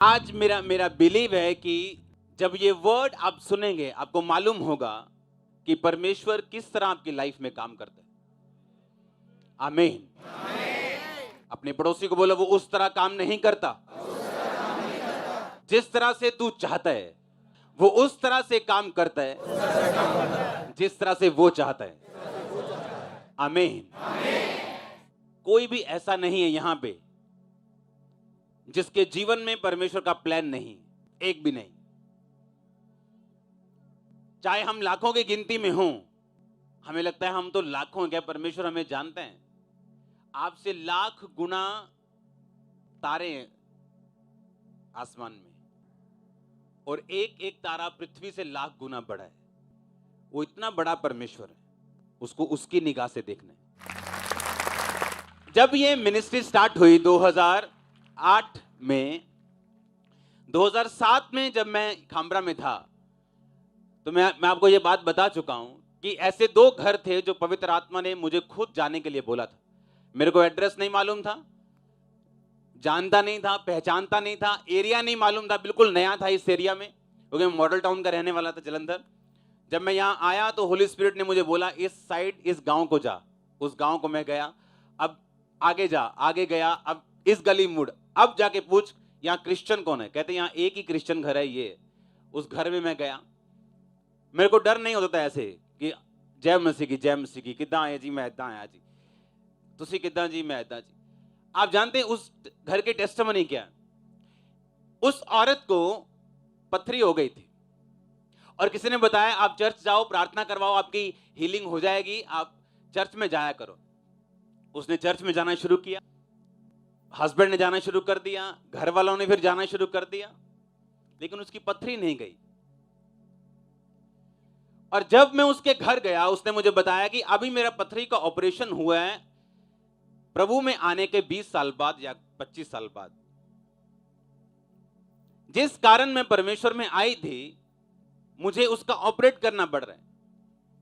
आज मेरा मेरा बिलीव है कि जब ये वर्ड आप सुनेंगे आपको मालूम होगा कि परमेश्वर किस तरह आपकी लाइफ में काम करता है। आमीन। अपने पड़ोसी को बोलो, वो उस तरह काम नहीं करता जिस तरह से तू चाहता है, वो उस तरह से काम करता है जिस तरह से वो चाहता है। आमीन। कोई भी ऐसा नहीं है यहां पे जिसके जीवन में परमेश्वर का प्लान नहीं, एक भी नहीं। चाहे हम लाखों की गिनती में हों, हमें लगता है हम तो लाखों हैं, क्या परमेश्वर हमें जानते हैं? आपसे लाख गुना तारे हैं आसमान में, और एक एक तारा पृथ्वी से लाख गुना बड़ा है। वो इतना बड़ा परमेश्वर है, उसको उसकी निगाह से देखना है। जब ये मिनिस्ट्री स्टार्ट हुई 2008 में, 2007 में जब मैं खामरा में था, तो मैं आपको ये बात बता चुका हूं कि ऐसे दो घर थे जो पवित्र आत्मा ने मुझे खुद जाने के लिए बोला था। मेरे को एड्रेस नहीं मालूम था, जानता नहीं था, पहचानता नहीं था, एरिया नहीं मालूम था, बिल्कुल नया था इस एरिया में, क्योंकि मैं मॉडल टाउन का रहने वाला था, जलंधर। जब मैं यहाँ आया तो होली स्पिरिट ने मुझे बोला, इस साइड इस गांव को जा। उस गांव को मैं गया। अब आगे जा, आगे गया, अब इस गली मुड़, अब जाके पूछ यहाँ क्रिश्चियन कौन है। कहते यहाँ एक ही क्रिश्चियन घर है, ये। उस घर में मैं गया। मेरे को डर नहीं होता था ऐसे कि जय मसीह की, जय मसीह की, किदा आए जी, मैं इदा आया जी, तुसी किदा जी, मैं इदा जी। आप जानते हैं उस घर की टेस्टिमनी क्या है? उस औरत को पथरी हो गई थी और किसी ने बताया आप चर्च जाओ, प्रार्थना करवाओ, आपकी हीलिंग हो जाएगी, आप चर्च में जाया करो। उसने चर्च में जाना शुरू किया, हस्बैंड ने जाना शुरू कर दिया, घर वालों ने फिर जाना शुरू कर दिया, लेकिन उसकी पथरी नहीं गई। और जब मैं उसके घर गया, उसने मुझे बताया कि अभी मेरा पथरी का ऑपरेशन हुआ है प्रभु में आने के 20 साल बाद या 25 साल बाद। जिस कारण मैं परमेश्वर में आई थी, मुझे उसका ऑपरेट करना पड़ रहा है।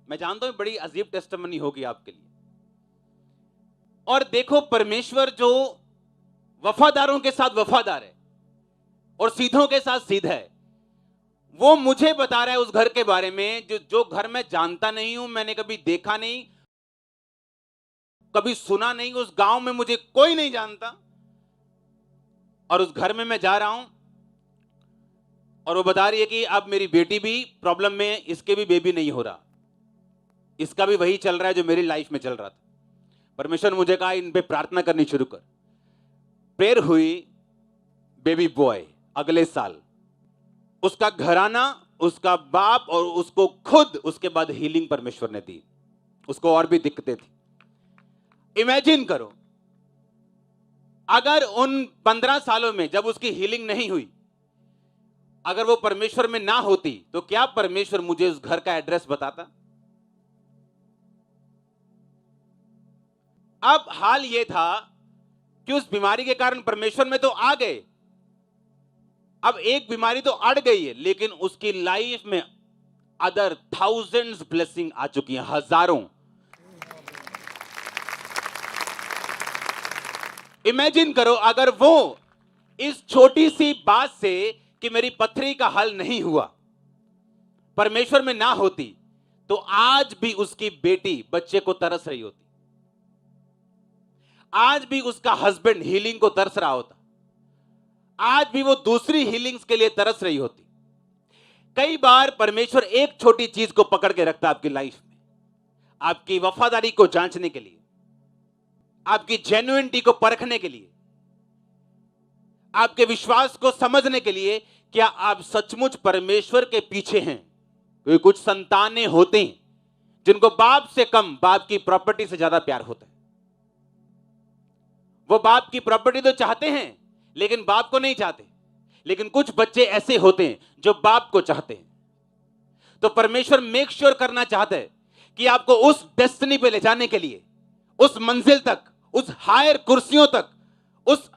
मैं जानता हूं बड़ी अजीब टेस्टिमनी होगी आपके लिए। और देखो, परमेश्वर जो वफादारों के साथ वफादार है और सीधों के साथ सीधा है, वो मुझे बता रहा है उस घर के बारे में जो घर मैं जानता नहीं हूं, मैंने कभी देखा नहीं, कभी सुना नहीं, उस गांव में मुझे कोई नहीं जानता, और उस घर में मैं जा रहा हूं और वो बता रही है कि अब मेरी बेटी भी प्रॉब्लम में है, इसके भी बेबी नहीं हो रहा, इसका भी वही चल रहा है जो मेरी लाइफ में चल रहा था। परमेश्वर ने मुझे कहा इन पे प्रार्थना करनी शुरू कर। प्रेयर हुई, बेबी बॉय अगले साल, उसका घराना, उसका बाप और उसको खुद, उसके बाद हीलिंग परमेश्वर ने दी। उसको और भी दिक्कतें थी। इमेजिन करो, अगर उन 15 सालों में जब उसकी हीलिंग नहीं हुई, अगर वो परमेश्वर में ना होती, तो क्या परमेश्वर मुझे उस घर का एड्रेस बताता? अब हाल ये था कि उस बीमारी के कारण परमेश्वर में तो आ गए, अब एक बीमारी तो अड़ गई है, लेकिन उसकी लाइफ में अदर थाउजेंड्स ब्लेसिंग आ चुकी हैं, हजारों। इमेजिन करो, अगर वो इस छोटी सी बात से कि मेरी पथरी का हल नहीं हुआ परमेश्वर में ना होती, तो आज भी उसकी बेटी बच्चे को तरस रही होती, आज भी उसका हस्बैंड हीलिंग को तरस रहा होता, आज भी वो दूसरी हीलिंग्स के लिए तरस रही होती। कई बार परमेश्वर एक छोटी चीज को पकड़ के रखता है आपकी लाइफ में, आपकी वफादारी को जांचने के लिए, आपकी जेन्युइनिटी को परखने के लिए, आपके विश्वास को समझने के लिए, क्या आप सचमुच परमेश्वर के पीछे हैं। क्योंकि कुछ संतानें होती हैं जिनको बाप से कम बाप की प्रॉपर्टी से ज्यादा प्यार होता है। वो बाप की प्रॉपर्टी तो चाहते हैं लेकिन बाप को नहीं चाहते। लेकिन कुछ बच्चे ऐसे होते हैं जो बाप को चाहते हैं। तो परमेश्वर मेक श्योर करना चाहता है कि आपको उस डेस्टिनी पे ले जाने के लिए, उस मंजिल तक, उस हायर कुर्सियों तक, उस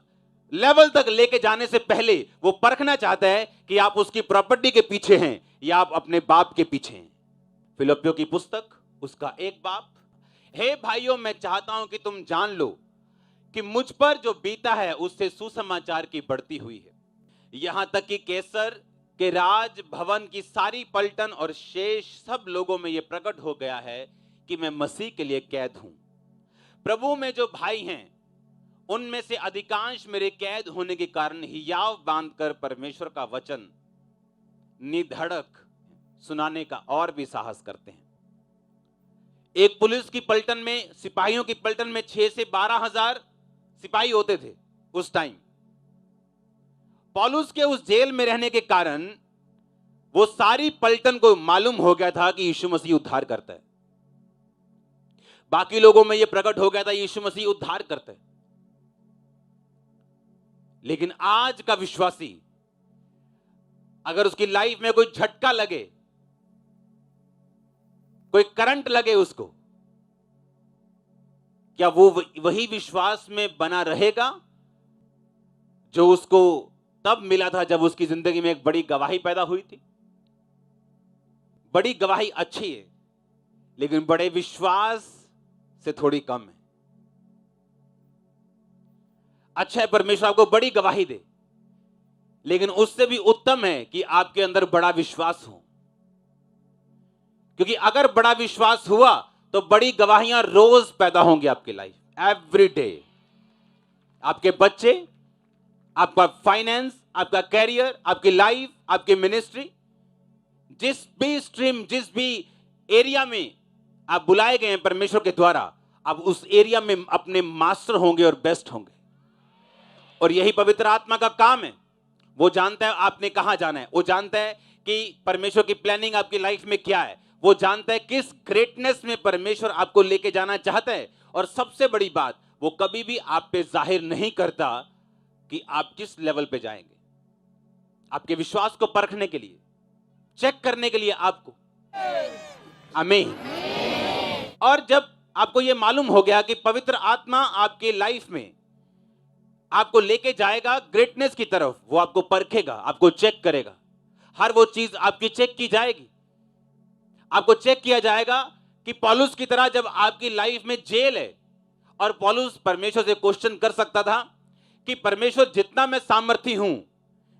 लेवल तक लेके जाने से पहले वो परखना चाहता है कि आप उसकी प्रॉपर्टी के पीछे हैं या आप अपने बाप के पीछे हैं। फिलिप्पियों की पुस्तक, उसका 1 बाप। हे भाइयों, मैं चाहता हूं कि तुम जान लो कि मुझ पर जो बीता है उससे सुसमाचार की बढ़ती हुई है। यहां तक कि कैसर के राज भवन की सारी पलटन और शेष सब लोगों में यह प्रकट हो गया है कि मैं मसीह के लिए कैद हूं। प्रभु में जो भाई हैं उनमें से अधिकांश मेरे कैद होने के कारण हियाव बांधकर परमेश्वर का वचन निधड़क सुनाने का और भी साहस करते हैं। एक पुलिस की पलटन में, सिपाहियों की पलटन में 6 से 12,000 सिपाही होते थे उस टाइम। पौलुस के उस जेल में रहने के कारण वो सारी पलटन को मालूम हो गया था कि यीशु मसीह उद्धार करता है। बाकी लोगों में यह प्रकट हो गया था यीशु मसीह उद्धार करता है। लेकिन आज का विश्वासी, अगर उसकी लाइफ में कोई झटका लगे, कोई करंट लगे उसको, क्या वो वही विश्वास में बना रहेगा जो उसको तब मिला था जब उसकी जिंदगी में एक बड़ी गवाही पैदा हुई थी? बड़ी गवाही अच्छी है, लेकिन बड़े विश्वास से थोड़ी कम है। अच्छा है परमेश्वर आपको बड़ी गवाही दे, लेकिन उससे भी उत्तम है कि आपके अंदर बड़ा विश्वास हो, क्योंकि अगर बड़ा विश्वास हुआ तो बड़ी गवाहियां रोज पैदा होंगी आपकी लाइफ, एवरी डे। आपके बच्चे, आपका फाइनेंस, आपका कैरियर, आपकी लाइफ, आपकी मिनिस्ट्री, जिस भी स्ट्रीम, जिस भी एरिया में आप बुलाए गए हैं परमेश्वर के द्वारा, आप उस एरिया में अपने मास्टर होंगे और बेस्ट होंगे। और यही पवित्र आत्मा का काम है। वो जानता है आपने कहां जाना है, वो जानता है कि परमेश्वर की प्लानिंग आपकी लाइफ में क्या है, वो जानता है किस ग्रेटनेस में परमेश्वर आपको लेके जाना चाहता है। और सबसे बड़ी बात, वो कभी भी आप पे जाहिर नहीं करता कि आप किस लेवल पे जाएंगे। आपके विश्वास को परखने के लिए, चेक करने के लिए आपको। आमीन। और जब आपको यह मालूम हो गया कि पवित्र आत्मा आपके लाइफ में आपको लेके जाएगा ग्रेटनेस की तरफ, वो आपको परखेगा, आपको चेक करेगा। हर वो चीज आपकी चेक की जाएगी। आपको चेक किया जाएगा कि पौलुस की तरह जब आपकी लाइफ में जेल है, और पौलुस परमेश्वर से क्वेश्चन कर सकता था कि परमेश्वर, जितना मैं सामर्थी हूं,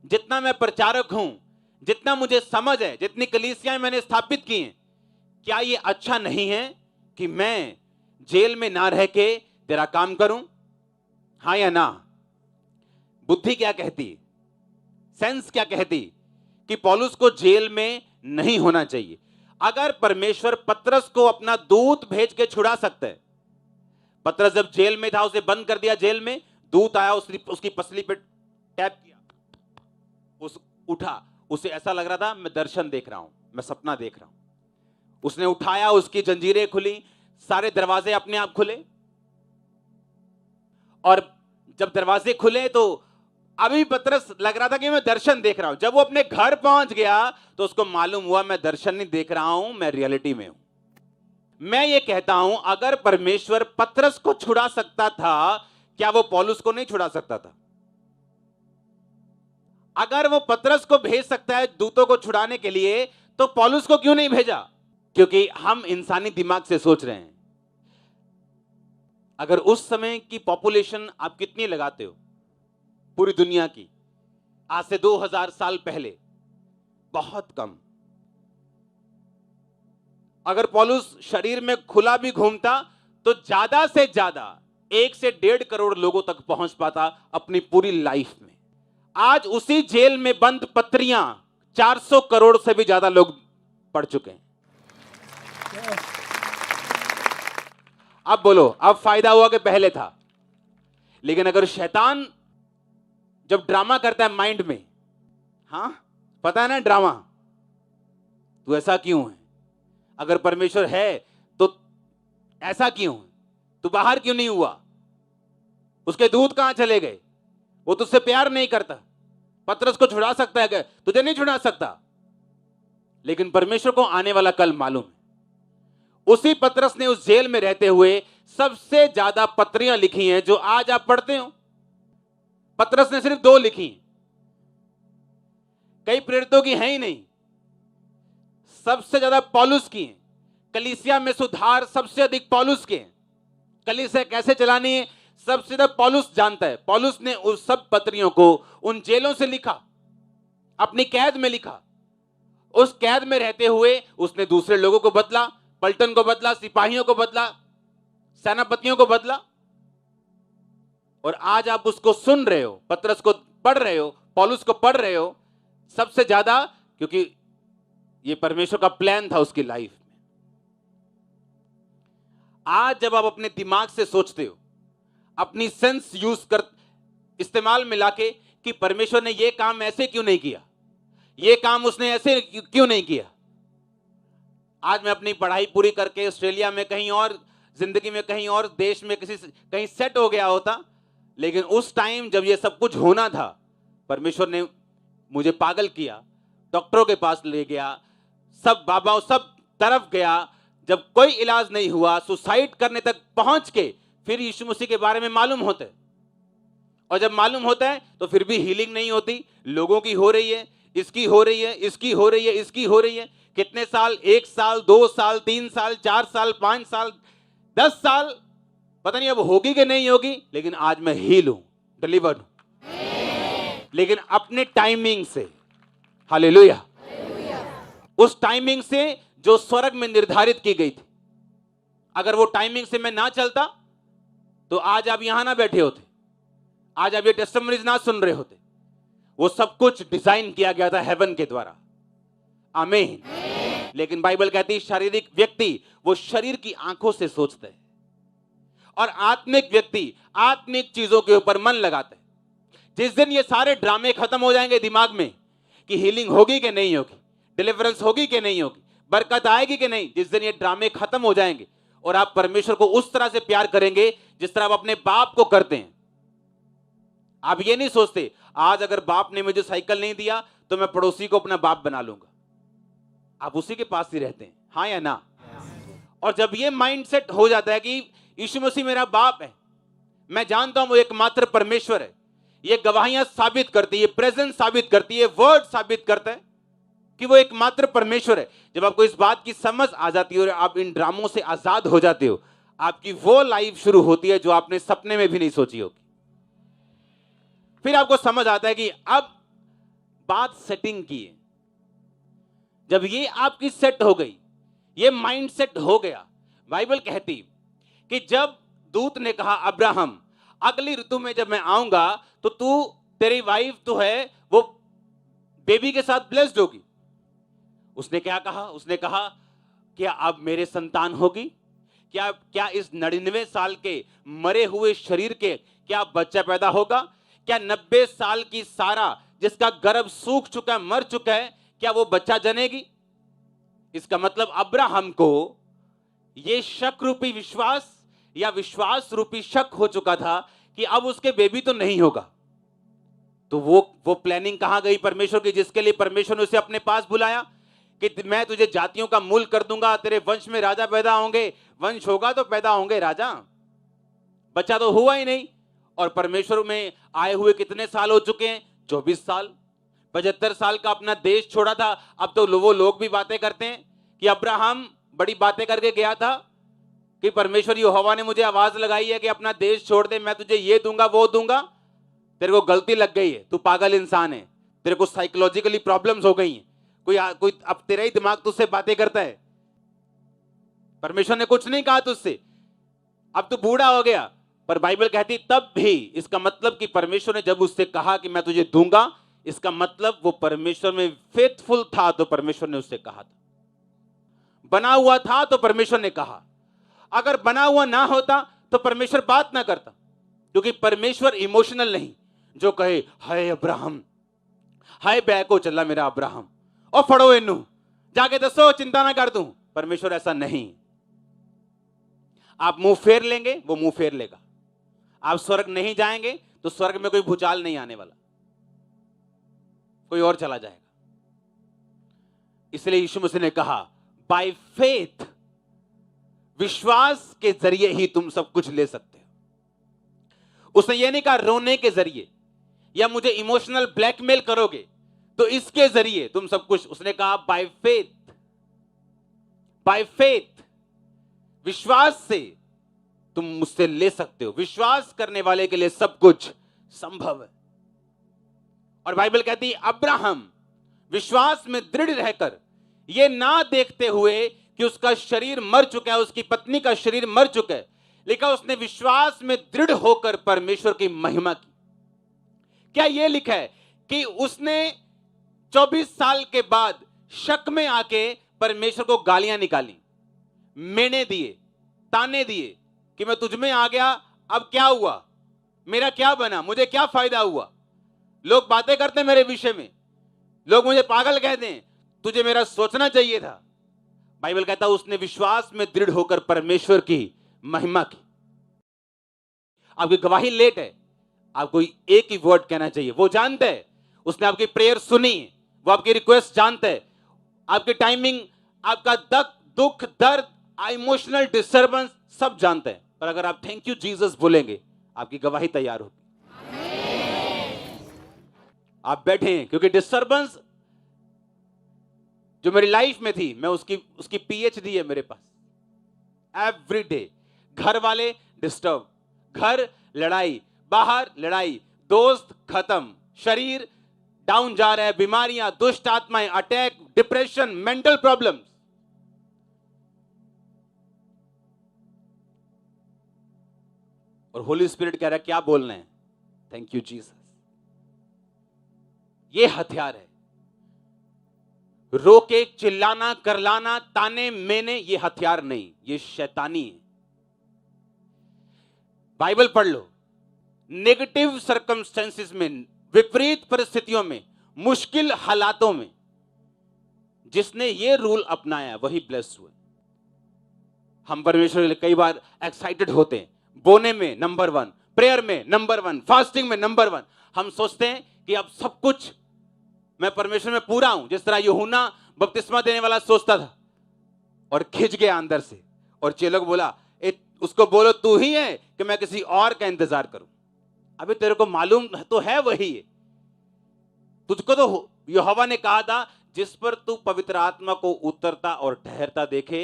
जितना मैं प्रचारक हूं, जितना मुझे समझ है, जितनी कलीसियाएं मैंने स्थापित की हैं, क्या ये अच्छा नहीं है कि मैं जेल में ना रह के तेरा काम करूं? हाँ या ना? बुद्धि क्या कहती, सेंस क्या कहती कि पौलुस को जेल में नहीं होना चाहिए। अगर परमेश्वर पतरस को अपना दूत भेज के छुड़ा सकता है, पतरस जब जेल में था, उसे बंद कर दिया जेल में, दूत आया, उसकी पसली पे टैप किया, उस उठा, उसे ऐसा लग रहा था मैं दर्शन देख रहा हूं, मैं सपना देख रहा हूं। उसने उठाया, उसकी जंजीरें खुली, सारे दरवाजे अपने आप खुले। और जब दरवाजे खुले तो अभी पतरस लग रहा था कि मैं दर्शन देख रहा हूं। जब वो अपने घर पहुंच गया तो उसको मालूम हुआ मैं दर्शन नहीं देख रहा हूं, मैं रियलिटी में हूं। मैं ये कहता हूं, अगर परमेश्वर पतरस को छुड़ा सकता था, क्या वो पौलुस को नहीं छुड़ा सकता था? अगर वो पतरस को भेज सकता है दूतों को छुड़ाने के लिए, तो पौलुस को क्यों नहीं भेजा? क्योंकि हम इंसानी दिमाग से सोच रहे हैं। अगर उस समय की पॉपुलेशन आप कितनी लगाते हो पूरी दुनिया की, आज से 2000 साल पहले, बहुत कम। अगर पौलुस शरीर में खुला भी घूमता तो ज्यादा से ज्यादा 1 से 1.5 करोड़ लोगों तक पहुंच पाता अपनी पूरी लाइफ में। आज उसी जेल में बंद पत्रियां 400 करोड़ से भी ज्यादा लोग पढ़ चुके हैं। अब बोलो, अब फायदा हुआ कि पहले था? लेकिन अगर शैतान जब ड्रामा करता है माइंड में, हां पता है ना ड्रामा, तू ऐसा क्यों है? अगर परमेश्वर है तो ऐसा क्यों है? तू बाहर क्यों नहीं हुआ? उसके दूत कहां चले गए? वो तुझसे प्यार नहीं करता। पतरस को छुड़ा सकता है क्या? तुझे नहीं छुड़ा सकता। लेकिन परमेश्वर को आने वाला कल मालूम है। उसी पतरस ने उस जेल में रहते हुए सबसे ज्यादा पत्रियां लिखी हैं जो आज आप पढ़ते हो। पतरस ने सिर्फ 2 लिखी, कई प्रेरितों की है ही नहीं। सबसे ज्यादा पौलुस की हैं। कलीसिया में सुधार सबसे अधिक पौलुस के हैं। कलीसिया कैसे चलानी है सबसे ज्यादा पौलुस जानता है। पौलुस ने उस सब पत्रियों को उन जेलों से लिखा। अपनी कैद में लिखा। उस कैद में रहते हुए उसने दूसरे लोगों को बदला, पलटन को बदला, सिपाहियों को बदला, सेनापतियों को बदला। और आज आप उसको सुन रहे हो, पतरस को पढ़ रहे हो, पौलुस को पढ़ रहे हो, सबसे ज्यादा क्योंकि ये परमेश्वर का प्लान था उसकी लाइफ में। आज जब आप अपने दिमाग से सोचते हो, अपनी सेंस यूज कर, इस्तेमाल मिला के कि परमेश्वर ने ये काम ऐसे क्यों नहीं किया, ये काम उसने ऐसे क्यों नहीं किया। आज मैं अपनी पढ़ाई पूरी करके ऑस्ट्रेलिया में कहीं और, जिंदगी में कहीं और देश में कहीं सेट हो गया होता, लेकिन उस टाइम जब ये सब कुछ होना था, परमेश्वर ने मुझे पागल किया, डॉक्टरों के पास ले गया, सब बाबा सब तरफ गया, जब कोई इलाज नहीं हुआ, सुसाइड करने तक पहुंच के फिर यीशु मसीह के बारे में मालूम होता है। और जब मालूम होता है तो फिर भी हीलिंग नहीं होती, लोगों की हो रही है, इसकी हो रही है, इसकी हो रही है, इसकी हो रही है। कितने साल, 1 साल, 2 साल, 3 साल, 4 साल, 5 साल, 10 साल, पता नहीं अब होगी कि नहीं होगी, लेकिन आज मैं हील हूं, डिलीवर्ड हूं, लेकिन अपने टाइमिंग से। हालेलुया। उस टाइमिंग से जो स्वर्ग में निर्धारित की गई थी। अगर वो टाइमिंग से मैं ना चलता तो आज आप यहां ना बैठे होते, आज आप ये टेस्टिमनीज ना सुन रहे होते। वो सब कुछ डिजाइन किया गया था हेवन के द्वारा। आमीन। लेकिन बाइबल कहती है शारीरिक व्यक्ति वो शरीर की आंखों से सोचता है और आत्मिक व्यक्ति आत्मिक चीजों के ऊपर मन लगाता है। जिस दिन ये सारे ड्रामे खत्म हो जाएंगे दिमाग में कि हीलिंग होगी कि नहीं होगी, डिलीवरेंस होगी कि नहीं होगी, बरकत आएगी कि नहीं, जिस दिन ये ड्रामे खत्म हो जाएंगे और आप परमेश्वर को उस तरह से प्यार करेंगे जिस तरह आप अपने बाप को करते हैं। आप ये नहीं सोचते आज अगर बाप ने मुझे साइकिल नहीं दिया तो मैं पड़ोसी को अपना बाप बना लूंगा। आप उसी के पास ही रहते हैं, हाँ या ना? और जब ये माइंडसेट हो जाता है कि यीशु मसीह मेरा बाप है, मैं जानता हूं वो एकमात्र परमेश्वर है, ये गवाहियां साबित करती है, ये प्रेजेंस साबित करती है, वर्ड साबित करता है कि वो एकमात्र परमेश्वर है। जब आपको इस बात की समझ आ जाती है और आप इन ड्रामों से आजाद हो जाते हो, आपकी वो लाइफ शुरू होती है जो आपने सपने में भी नहीं सोची होगी। फिर आपको समझ आता है कि अब बात सेटिंग की है। जब ये आपकी सेट हो गई, ये माइंड सेट हो गया, बाइबल कहती कि जब दूत ने कहा अब्राहम अगली ऋतु में जब मैं आऊंगा तो तू, तेरी वाइफ तो है वो बेबी के साथ ब्लेस्ड होगी। उसने क्या कहा? उसने कहा क्या अब मेरे संतान होगी? क्या इस 99 साल के मरे हुए शरीर के क्या बच्चा पैदा होगा? क्या 90 साल की सारा जिसका गर्भ सूख चुका है, मर चुका है, क्या वो बच्चा जनेगी? इसका मतलब अब्राहम को ये शक रूपी विश्वास या विश्वास रूपी शक हो चुका था कि अब उसके बेबी तो नहीं होगा। तो वो प्लानिंग कहां गई परमेश्वर की, जिसके लिए परमेश्वर ने उसे अपने पास बुलाया कि मैं तुझे जातियों का मूल कर दूंगा, तेरे वंश में राजा पैदा होंगे। वंश होगा तो पैदा होंगे राजा, बच्चा तो हुआ ही नहीं। और परमेश्वर में आए हुए कितने साल हो चुके हैं? 24 साल। 75 साल का अपना देश छोड़ा था। अब तो वो लोग भी बातें करते हैं कि अब्राहम बड़ी बातें करके गया था कि परमेश्वर यहोवा ने मुझे आवाज लगाई है कि अपना देश छोड़ दे, मैं तुझे ये दूंगा वो दूंगा। तेरे को गलती लग गई है, तू पागल इंसान है, तेरे को साइकोलॉजिकली प्रॉब्लम्स हो गई हैं। कोई अब तेरा ही दिमाग तुझसे बातें करता है। परमेश्वर ने कुछ नहीं कहा तुझसे, अब तू बूढ़ा हो गया। पर बाइबल कहती तब भी, इसका मतलब कि परमेश्वर ने जब उससे कहा कि मैं तुझे दूंगा, इसका मतलब वो परमेश्वर में फेथफुल था, तो परमेश्वर ने उससे कहा था। बना हुआ था तो परमेश्वर ने कहा। अगर बना हुआ ना होता तो परमेश्वर बात ना करता, क्योंकि परमेश्वर इमोशनल नहीं जो कहे हाय अब्राहम, हाय बैको चला मेरा अब्राहम और फड़ो इनू जाके दसो चिंता ना कर दूं। परमेश्वर ऐसा नहीं। आप मुंह फेर लेंगे, वो मुंह फेर लेगा। आप स्वर्ग नहीं जाएंगे तो स्वर्ग में कोई भूचाल नहीं आने वाला, कोई और चला जाएगा। इसलिए यीशु मसीह ने कहा बाय फेथ, विश्वास के जरिए ही तुम सब कुछ ले सकते हो। उसने ये नहीं कहा रोने के जरिए या मुझे इमोशनल ब्लैकमेल करोगे तो इसके जरिए तुम सब कुछ। उसने कहा बाय फेथ, बाय फेथ, विश्वास से तुम मुझसे ले सकते हो। विश्वास करने वाले के लिए सब कुछ संभव है। और बाइबल कहती है अब्राहम विश्वास में दृढ़ रहकर, ये ना देखते हुए कि उसका शरीर मर चुका है, उसकी पत्नी का शरीर मर चुका है, लेकिन उसने विश्वास में दृढ़ होकर परमेश्वर की महिमा की। क्या यह लिखा है कि उसने 24 साल के बाद शक में आके परमेश्वर को गालियां निकाली, मेने दिए, ताने दिए कि मैं तुझ में आ गया, अब क्या हुआ, मेरा क्या बना, मुझे क्या फायदा हुआ, लोग बातें करते हैं मेरे विषय में, लोग मुझे पागल कहते हैं, तुझे मेरा सोचना चाहिए था। बाइबल कहता है उसने विश्वास में दृढ़ होकर परमेश्वर की महिमा की। आपकी गवाही लेट है, आपको एक ही वर्ड कहना चाहिए, वो जानता है, उसने आपकी प्रेयर सुनी, वो आपकी रिक्वेस्ट जानता है, आपकी टाइमिंग, आपका दुख दर्द, इमोशनल डिस्टर्बेंस सब जानते हैं। पर अगर आप थैंक यू जीसस बोलेंगे, आपकी गवाही तैयार होगी। आप बैठे हैं क्योंकि डिस्टर्बेंस जो मेरी लाइफ में थी, मैं उसकी पीएचडी है मेरे पास। एवरी डे घर वाले डिस्टर्ब, घर लड़ाई, बाहर लड़ाई, दोस्त खत्म, शरीर डाउन जा रहा है, बीमारियां, दुष्ट आत्माएं, अटैक, डिप्रेशन, मेंटल प्रॉब्लम्स। और होली स्पिरिट कह रहा है क्या बोलना है, थैंक यू जीसस। ये हथियार है, रोके, चिल्लाना, करलाना, ताने मेने, ये हथियार नहीं, ये शैतानी है। बाइबल पढ़ लो। नेगेटिव सर्कमस्टेंसेस में, विपरीत परिस्थितियों में, मुश्किल हालातों में जिसने ये रूल अपनाया वही ब्लेस्ड हुए। हम परमेश्वर के लिए कई बार एक्साइटेड होते हैं, बोने में नंबर 1, प्रेयर में नंबर 1, फास्टिंग में नंबर 1। हम सोचते हैं कि अब सब कुछ मैं परमेश्वर में पूरा हूं, जिस तरह यूहन्ना बपतिस्मा देने वाला सोचता था और खिंच गया अंदर से, और चेलों को बोला उसको बोलो तू ही है कि मैं किसी और का इंतजार करूं। अभी तेरे को मालूम तो है वही है, तुझको तो यहोवा ने कहा था जिस पर तू पवित्र आत्मा को उतरता और ठहरता देखे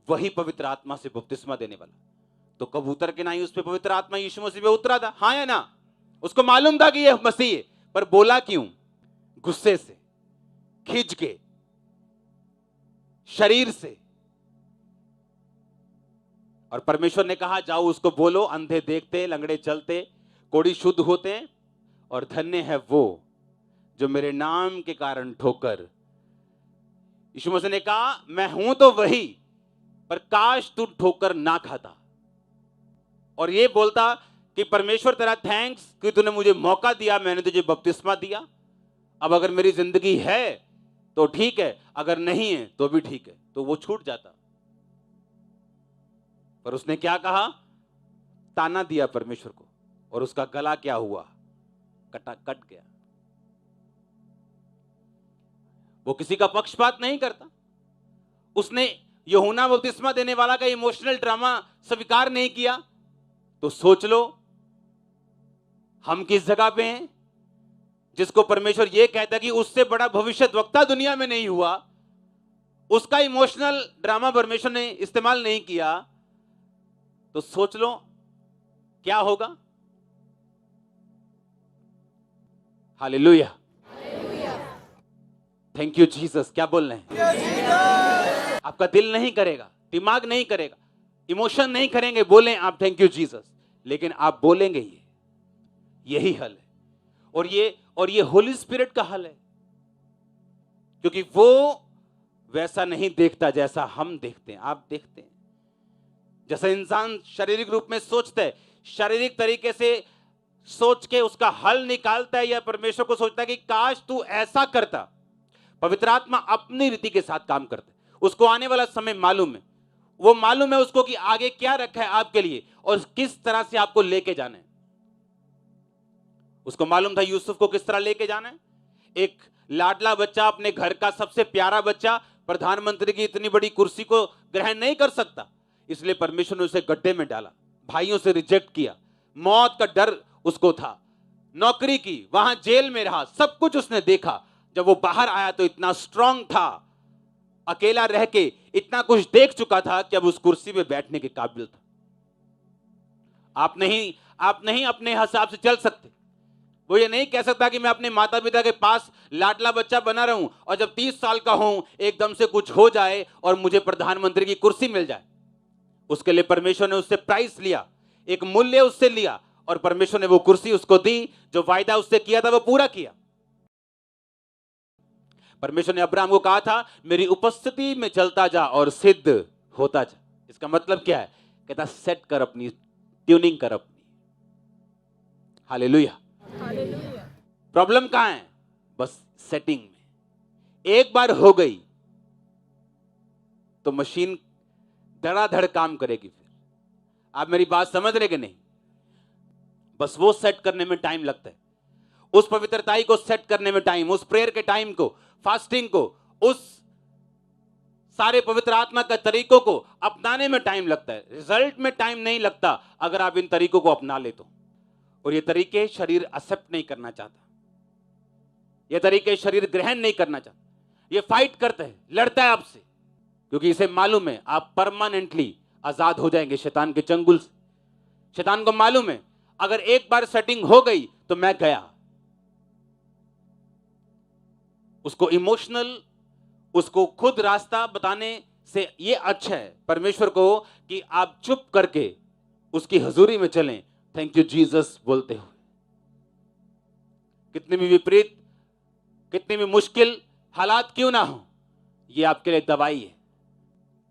वही पवित्र आत्मा से बपतिस्मा देने वाला। तो कबूतर के ना ही उस पर पवित्र आत्मा यीशु मसीह पे उतरा था, हाँ या ना? उसको मालूम था कि यह मसीह है, पर बोला क्यों? गुस्से से, खिंच के, शरीर से। और परमेश्वर ने कहा जाओ उसको बोलो, अंधे देखते, लंगड़े चलते, कोढ़ी शुद्ध होते हैं, और धन्य है वो जो मेरे नाम के कारण ठोकर। यीशु मसीह ने कहा मैं हूं तो वही, पर काश तू ठोकर ना खाता और ये बोलता कि परमेश्वर तेरा थैंक्स कि तूने मुझे मौका दिया, मैंने तुझे बपतिस्मा दिया, अब अगर मेरी जिंदगी है तो ठीक है, अगर नहीं है तो भी ठीक है, तो वो छूट जाता। पर उसने क्या कहा? ताना दिया परमेश्वर को, और उसका गला क्या हुआ? कट गया। वो किसी का पक्षपात नहीं करता। उसने यूहन्ना बपतिस्मा देने वाला का इमोशनल ड्रामा स्वीकार नहीं किया। तो सोच लो हम किस जगह पे हैं, जिसको परमेश्वर ये कहता कि उससे बड़ा भविष्यद्वक्ता दुनिया में नहीं हुआ, उसका इमोशनल ड्रामा परमेश्वर ने इस्तेमाल नहीं किया। तो सोच लो क्या होगा। Hallelujah, thank you Jesus. क्या बोल रहे हैं? आपका दिल नहीं करेगा, दिमाग नहीं करेगा, इमोशन नहीं करेंगे, बोलें आप थैंक यू जीसस, लेकिन आप बोलेंगे यही हल है। और ये होली स्पिरिट का हल है, क्योंकि वो वैसा नहीं देखता जैसा हम देखते हैं। आप देखते हैं जैसा इंसान शारीरिक रूप में सोचता है, शारीरिक तरीके से सोच के उसका हल निकालता है, या परमेश्वर को सोचता है कि काश तू ऐसा करता। पवित्र आत्मा अपनी रीति के साथ काम करता है, उसको आने वाला समय मालूम है, वो मालूम है उसको कि आगे क्या रखा है आपके लिए और किस तरह से आपको लेके जाना है। उसको मालूम था यूसुफ को किस तरह लेके जाना है। एक लाडला बच्चा, अपने घर का सबसे प्यारा बच्चा, प्रधानमंत्री की इतनी बड़ी कुर्सी को ग्रहण नहीं कर सकता, इसलिए परमेश्वर ने उसे गड्ढे में डाला, भाइयों से रिजेक्ट किया, मौत का डर उसको था, नौकरी की, वहां जेल में रहा, सब कुछ उसने देखा। जब वो बाहर आया तो इतना स्ट्रांग था, अकेला रह के इतना कुछ देख चुका था कि अब उस कुर्सी पे बैठने के काबिल था। आप नहीं अपने हिसाब से चल सकते। वो ये नहीं कह सकता कि मैं अपने माता पिता के पास लाडला बच्चा बना रहूं और जब 30 साल का हूं एकदम से कुछ हो जाए और मुझे प्रधानमंत्री की कुर्सी मिल जाए। उसके लिए परमेश्वर ने उससे प्राइस लिया, एक मूल्य उससे लिया और परमेश्वर ने वो कुर्सी उसको दी, जो वायदा उससे किया था वो पूरा किया। परमेश्वर ने अब्राहम को कहा था मेरी उपस्थिति में चलता जा और सिद्ध होता जा। इसका मतलब क्या है? कहता सेट कर अपनी, ट्यूनिंग कर अपनी। हालेलुया। प्रॉब्लम कहां है? बस सेटिंग में। एक बार हो गई तो मशीन धड़ाधड़ काम करेगी। फिर आप मेरी बात समझ रहे कि नहीं? बस वो सेट करने में टाइम लगता है, उस पवित्रताई को सेट करने में टाइम, उस प्रेयर के टाइम को, फास्टिंग को, उस सारे पवित्र आत्मा के तरीकों को अपनाने में टाइम लगता है। रिजल्ट में टाइम नहीं लगता अगर आप इन तरीकों को अपना ले तो। और ये तरीके शरीर एक्सेप्ट नहीं करना चाहता, ये तरीके शरीर ग्रहण नहीं करना चाहता, ये फाइट करता है, लड़ता है आपसे, क्योंकि इसे मालूम है आप परमानेंटली आजाद हो जाएंगे शैतान के चंगुल से। शैतान को मालूम है अगर एक बार सेटिंग हो गई तो मैं गया। उसको इमोशनल, उसको खुद रास्ता बताने से ये अच्छा है परमेश्वर को कि आप चुप करके उसकी हजूरी में चलें, थैंक यू जीसस बोलते हुए। कितनी भी विपरीत, कितनी भी मुश्किल हालात क्यों ना हो, ये आपके लिए दवाई है।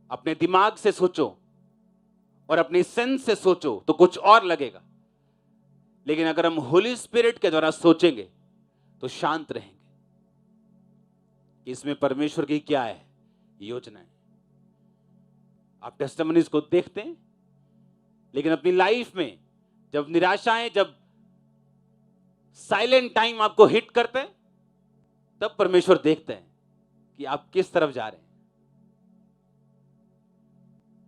अपने दिमाग से सोचो और अपनी सेंस से सोचो तो कुछ और लगेगा, लेकिन अगर हम होली स्पिरिट के द्वारा सोचेंगे तो शांत रहेंगे। इसमें परमेश्वर की क्या है योजना है। आप टेस्टिमनीज को देखते हैं, लेकिन अपनी लाइफ में जब निराशाएं, जब साइलेंट टाइम आपको हिट करते हैं, तब परमेश्वर देखते हैं कि आप किस तरफ जा रहे हैं।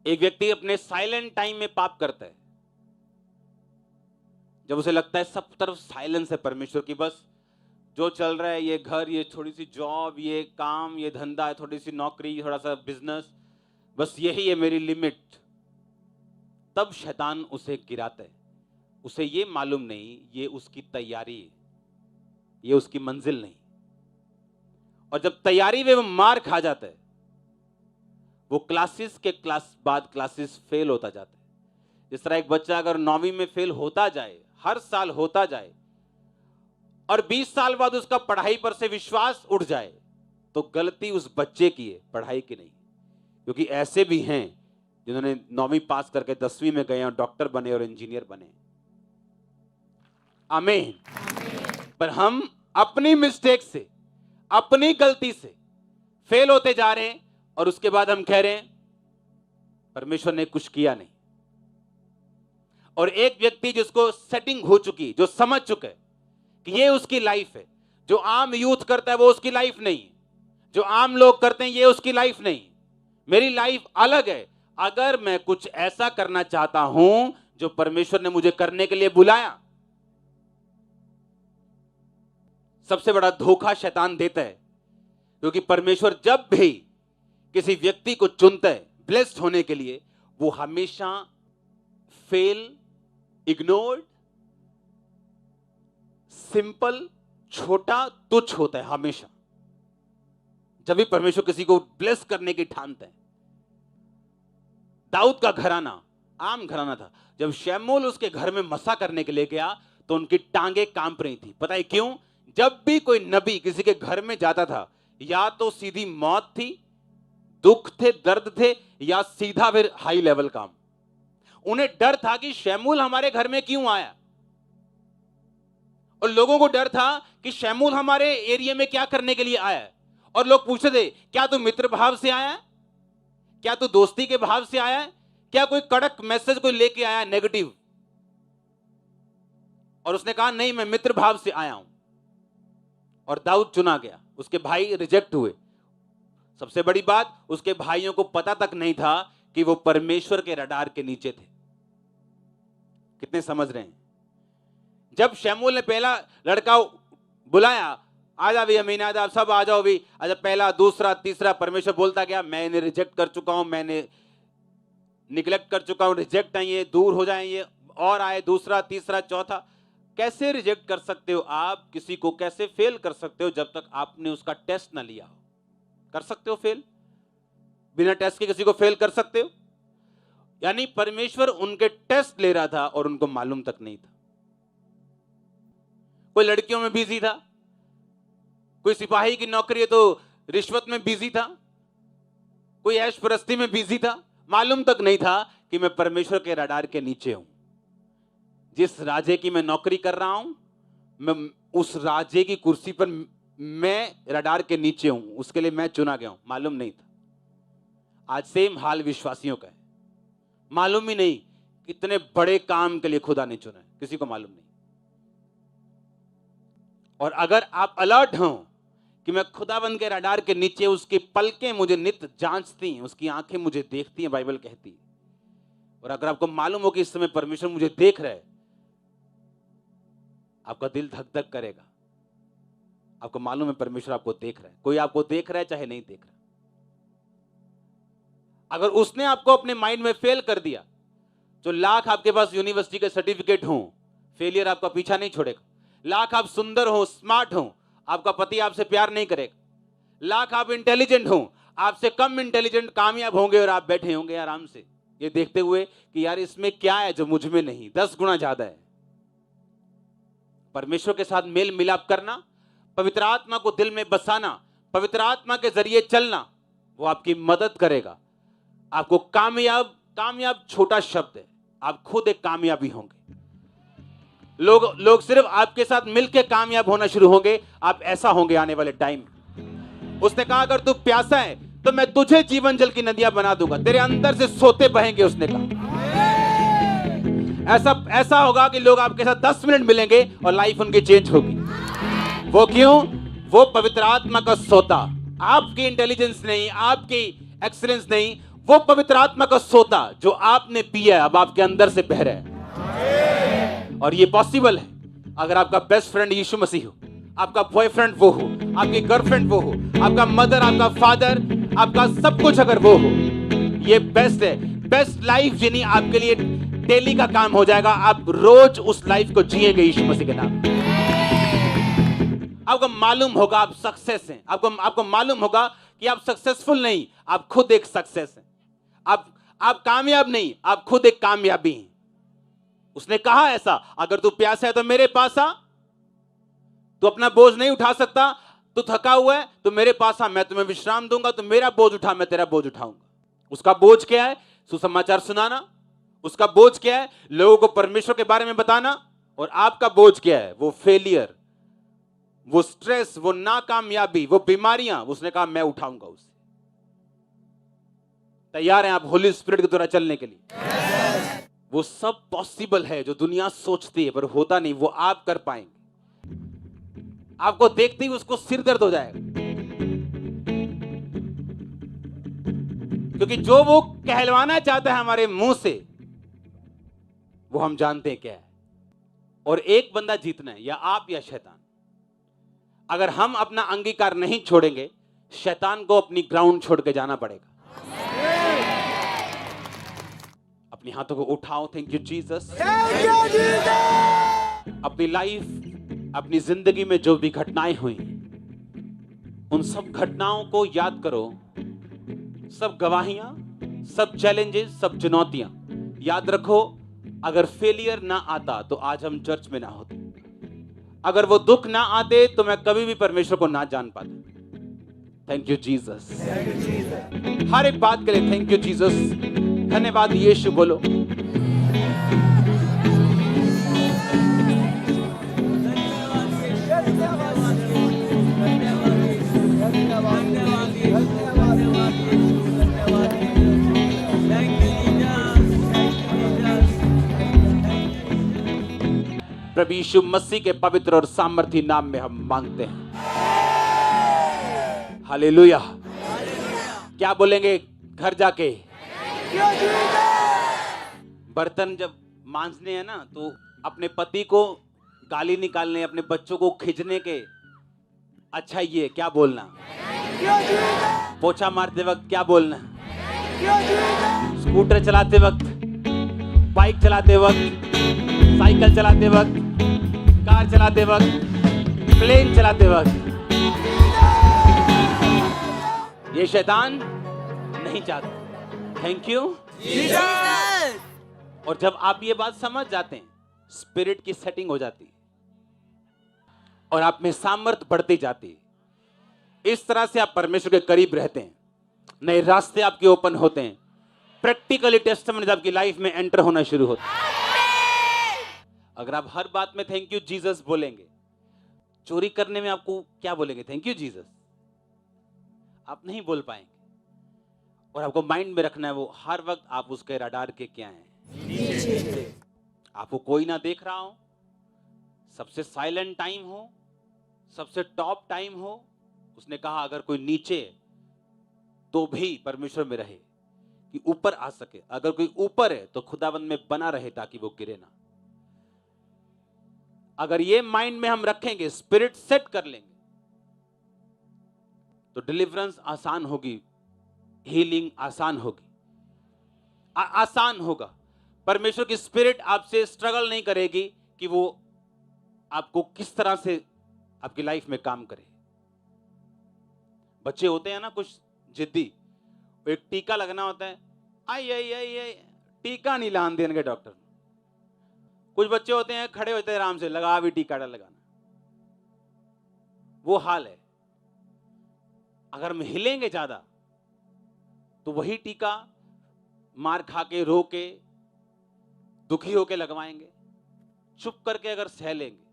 एक व्यक्ति अपने साइलेंट टाइम में पाप करता है, जब उसे लगता है सब तरफ साइलेंस है परमेश्वर की, बस जो चल रहा है, ये घर, ये थोड़ी सी जॉब, ये काम, ये धंधा है, थोड़ी सी नौकरी, थोड़ा सा बिजनेस, बस यही है मेरी लिमिट, तब शैतान उसे गिराता है। उसे ये मालूम नहीं ये उसकी तैयारी है, ये उसकी मंजिल नहीं। और जब तैयारी में वो मार खा जाता है, वो क्लासेस के बाद क्लासेस फेल होता जाता है। जिस तरह एक बच्चा अगर 9वीं में फेल होता जाए, हर साल होता जाए, और 20 साल बाद उसका पढ़ाई पर से विश्वास उठ जाए, तो गलती उस बच्चे की है, पढ़ाई की नहीं। क्योंकि ऐसे भी हैं जिन्होंने 9वीं पास करके 10वीं में गए और डॉक्टर बने और इंजीनियर बने। आमीन। पर हम अपनी मिस्टेक से, अपनी गलती से फेल होते जा रहे हैं और उसके बाद हम कह रहे हैं परमेश्वर ने कुछ किया नहीं। और एक व्यक्ति जिसको सेटिंग हो चुकी, जो समझ चुका है कि ये उसकी लाइफ है, जो आम यूथ करता है वो उसकी लाइफ नहीं, जो आम लोग करते हैं ये उसकी लाइफ नहीं, मेरी लाइफ अलग है। अगर मैं कुछ ऐसा करना चाहता हूं जो परमेश्वर ने मुझे करने के लिए बुलाया। सबसे बड़ा धोखा शैतान देता है, क्योंकि परमेश्वर जब भी किसी व्यक्ति को चुनता है ब्लेस्ड होने के लिए, वो हमेशा फेल, इग्नोर्ड, सिंपल, छोटा, तुच्छ होता है हमेशा। जब भी परमेश्वर किसी को ब्लेस करने की ठानता है। दाऊद का घराना आम घराना था। जब शमूएल उसके घर में मसा करने के लिए गया तो उनकी टांगे कांप रही थी। पता है क्यों? जब भी कोई नबी किसी के घर में जाता था, या तो सीधी मौत थी, दुख थे, दर्द थे, या सीधा फिर हाई लेवल काम। उन्हें डर था कि शमूएल हमारे घर में क्यों आया, और लोगों को डर था कि शमूएल हमारे एरिया में क्या करने के लिए आया है। और लोग पूछते थे क्या तू मित्र भाव से आया है, क्या तू दोस्ती के भाव से आया है, क्या कोई कड़क मैसेज कोई लेके आया है नेगेटिव। और उसने कहा नहीं, मैं मित्र भाव से आया हूं। और दाऊद चुना गया, उसके भाई रिजेक्ट हुए। सबसे बड़ी बात, उसके भाइयों को पता तक नहीं था कि वो परमेश्वर के रडार के नीचे थे। कितने समझ रहे हैं? जब शमूएल ने पहला लड़का बुलाया, आ जा भी अमीनादाब, सब आ जाओ भी। अच्छा, पहला, दूसरा, तीसरा, परमेश्वर बोलता गया मैंने रिजेक्ट कर चुका हूं, मैंने निग्लेक्ट कर चुका हूं, रिजेक्ट है ये, दूर हो जाए ये, और आए दूसरा, तीसरा, चौथा। कैसे रिजेक्ट कर सकते हो आप किसी को, कैसे फेल कर सकते हो जब तक आपने उसका टेस्ट ना लिया हो? कर सकते हो फेल? बिना टेस्ट के किसी को फेल कर सकते हो? यानी परमेश्वर उनके टेस्ट ले रहा था और उनको मालूम तक नहीं था। कोई लड़कियों में बिजी था, कोई सिपाही की नौकरी है तो रिश्वत में बिजी था, कोई ऐश परस्ती में बिजी था, मालूम तक नहीं था कि मैं परमेश्वर के रडार के नीचे हूं। जिस राजे की मैं नौकरी कर रहा हूं, मैं उस राजे की कुर्सी पर मैं रडार के नीचे हूं, उसके लिए मैं चुना गया हूं, मालूम नहीं था। आज सेम हाल विश्वासियों का है, मालूम ही नहीं कितने बड़े काम के लिए खुदा ने चुना है, किसी को मालूम नहीं। और अगर आप अलर्ट हो कि मैं खुदाबंद के रडार के नीचे, उसकी पलकें मुझे नित्य जांचती हैं, उसकी आंखें मुझे देखती हैं, बाइबल कहती है। और अगर आपको मालूम हो कि इस समय परमेश्वर मुझे देख रहा है, आपका दिल धक धक करेगा। आपको मालूम है परमेश्वर आपको देख रहा है, कोई आपको देख रहा है चाहे नहीं देख रहा। अगर उसने आपको अपने माइंड में फेल कर दिया, जो लाख आपके पास यूनिवर्सिटी के सर्टिफिकेट हो, फेलियर आपका पीछा नहीं छोड़ेगा। लाख आप सुंदर हो, स्मार्ट हो, आपका पति आपसे प्यार नहीं करेगा। लाख आप इंटेलिजेंट हो, आपसे कम इंटेलिजेंट कामयाब होंगे और आप बैठे होंगे आराम से ये देखते हुए कि यार इसमें क्या है जो मुझ में नहीं, 10 गुना ज्यादा है। परमेश्वर के साथ मेल मिलाप करना, पवित्र आत्मा को दिल में बसाना, पवित्र आत्मा के जरिए चलना, वो आपकी मदद करेगा। आपको कामयाब छोटा शब्द है, आप खुद एक कामयाबी होंगे। लोग सिर्फ आपके साथ मिलकर कामयाब होना शुरू होंगे, आप ऐसा होंगे आने वाले टाइम। उसने कहा अगर तू प्यासा है तो मैं तुझे जीवन जल की नदियां बना दूंगा, तेरे अंदर से सोते बहेंगे। उसने कहा ऐसा होगा कि लोग आपके साथ 10 मिनट मिलेंगे और लाइफ उनकी चेंज होगी। वो क्यों? वो पवित्र आत्मा का सोता, आपकी इंटेलिजेंस नहीं, आपकी एक्सीलेंस नहीं, वो पवित्र आत्मा का सोता जो आपने पिया अब आपके अंदर से बह रहा है। और ये पॉसिबल है अगर आपका बेस्ट फ्रेंड यीशु मसीह हो, आपका बॉयफ्रेंड वो हो, आपकी गर्लफ्रेंड वो हो, आपका मदर, आपका फादर, आपका सब कुछ अगर वो हो। ये बेस्ट है, बेस्ट लाइफ जीनी आपके लिए डेली का काम हो जाएगा। आप रोज उस लाइफ को जिएंगे यीशु मसीह के नाम। आपको मालूम होगा आप सक्सेस हैं, आपको मालूम होगा कि आप सक्सेसफुल नहीं, आप खुद एक सक्सेस हैं। आप कामयाब नहीं, आप खुद एक कामयाबी हैं। उसने कहा ऐसा, अगर तू प्यासा है तो मेरे पास आ, तू अपना बोझ नहीं उठा सकता, तू थका हुआ है तो मेरे पास आ, मैं तुम्हें विश्राम दूंगा, तो मेरा बोझ उठा, मैं तेरा बोझ उठाऊंगा। उसका बोझ क्या है? सुसमाचार सुनाना। उसका बोझ क्या है? लोगों को परमेश्वर के बारे में बताना। और आपका बोझ क्या है? वो फेलियर, वो स्ट्रेस, वो नाकामयाबी, वो बीमारियां। उसने कहा मैं उठाऊंगा उसे। तैयार हैं आप होली स्पिरिट की तरह चलने के लिए? वो सब पॉसिबल है जो दुनिया सोचती है पर होता नहीं, वो आप कर पाएंगे। आपको देखते ही उसको सिर दर्द हो जाएगा, क्योंकि जो वो कहलवाना चाहता है हमारे मुंह से, वो हम जानते हैं क्या है। और एक बंदा जीतना है, या आप या शैतान। अगर हम अपना अंगीकार नहीं छोड़ेंगे, शैतान को अपनी ग्राउंड छोड़ के जाना पड़ेगा। अपने हाथों को उठाओ। Thank you Jesus. अपनी लाइफ, अपनी जिंदगी में जो भी घटनाएं हुई, उन सब घटनाओं को याद करो। सब गवाहियां, सब चैलेंजेस, सब चुनौतियां याद रखो। अगर फेलियर ना आता तो आज हम चर्च में ना होते। अगर वो दुख ना आते तो मैं कभी भी परमेश्वर को ना जान पाता। Thank you Jesus. हर एक बात के लिए थैंक यू जीसस। धन्यवाद यीशु बोलो। प्रभु यीशु मसीह के पवित्र और सामर्थी नाम में हम मांगते हैं। हालेलुया। क्या बोलेंगे घर जाके? बर्तन जब मांजने हैं ना, तो अपने पति को गाली निकालने, अपने बच्चों को खींचने के अच्छा ये क्या बोलना? पोछा मारते वक्त क्या बोलना? स्कूटर चलाते वक्त, बाइक चलाते वक्त, साइकिल चलाते वक्त कार चलाते वक्त, प्लेन चलाते वक्त, ये शैतान नहीं चाहता। Thank you Jesus. और जब आप ये बात समझ जाते हैं, स्पिरिट की सेटिंग हो जाती है और आप में सामर्थ बढ़ती जाती है। इस तरह से आप परमेश्वर के करीब रहते हैं, नए रास्ते आपके ओपन होते हैं, प्रैक्टिकली टेस्टिमनीज आपकी लाइफ में एंटर होना शुरू होता है। अगर आप हर बात में थैंक यू जीसस बोलेंगे, चोरी करने में आपको क्या बोलेंगे? Thank you Jesus. आप नहीं बोल पाएंगे। और आपको माइंड में रखना है, वो हर वक्त आप उसके रडार के क्या हैं। आपको कोई ना देख रहा हो, सबसे साइलेंट टाइम हो, सबसे टॉप टाइम हो, उसने कहा अगर कोई नीचे तो भी परमेश्वर में रहे कि ऊपर आ सके। अगर कोई ऊपर है तो खुदाबंद में बना रहे ताकि वो गिरे ना। अगर ये माइंड में हम रखेंगे, स्पिरिट सेट कर लेंगे, तो डिलीवरेंस आसान होगी, हीलिंग आसान होगी, आसान होगा। परमेश्वर की स्पिरिट आपसे स्ट्रगल नहीं करेगी कि वो आपको किस तरह से आपकी लाइफ में काम करे। बच्चे होते हैं ना कुछ जिद्दी, एक टीका लगना होता है, आई आई आई आई, टीका नहीं लान देंगे डॉक्टर। कुछ बच्चे होते हैं खड़े होते हैं आराम से, लगा भी टीका लगाना। वो हाल है। अगर हम हिलेंगे ज्यादा तो वही टीका मार खा के, रो के, दुखी होके लगवाएंगे। चुप करके अगर सह लेंगे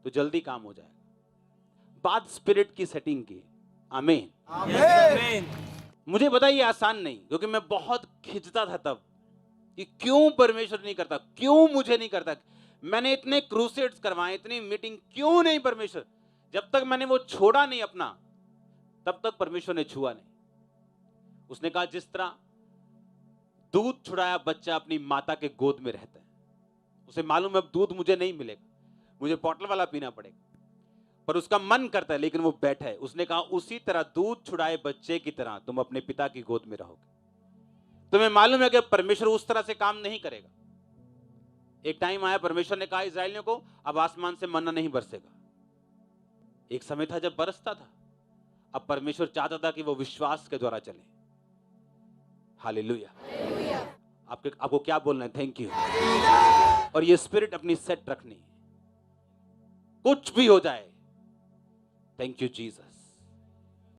तो जल्दी काम हो जाएगा। बात स्पिरिट की सेटिंग की। आमीन आमीन। मुझे पता ये आसान नहीं, क्योंकि मैं बहुत खिंचता था तब कि क्यों परमेश्वर नहीं करता, क्यों मुझे नहीं करता। मैंने इतने क्रूसेड्स करवाए, इतनी मीटिंग, क्यों नहीं परमेश्वर। जब तक मैंने वो छोड़ा नहीं अपना, तब तक परमेश्वर ने छुआ नहीं। उसने कहा जिस तरह दूध छुड़ाया बच्चा अपनी माता के गोद में रहता है, उसे मालूम है अब दूध मुझे नहीं मिलेगा, मुझे बॉटल वाला पीना पड़ेगा, पर उसका मन करता है, लेकिन वो बैठा है। उसने कहा उसी तरह दूध छुड़ाए बच्चे की तरह तुम अपने पिता की गोद में रहोगे। तुम्हें मालूम है कि परमेश्वर उस तरह से काम नहीं करेगा। एक टाइम आया, परमेश्वर ने कहा इस्राएलियों को अब आसमान से मन्ना नहीं बरसेगा। एक समय था जब बरसता था। अब परमेश्वर चाहता था कि वो विश्वास के द्वारा चले। हालेलुया। आपको क्या बोलना है? Thank you. और ये स्पिरिट अपनी सेट रखनी, कुछ भी हो जाए, थैंक यू जीसस।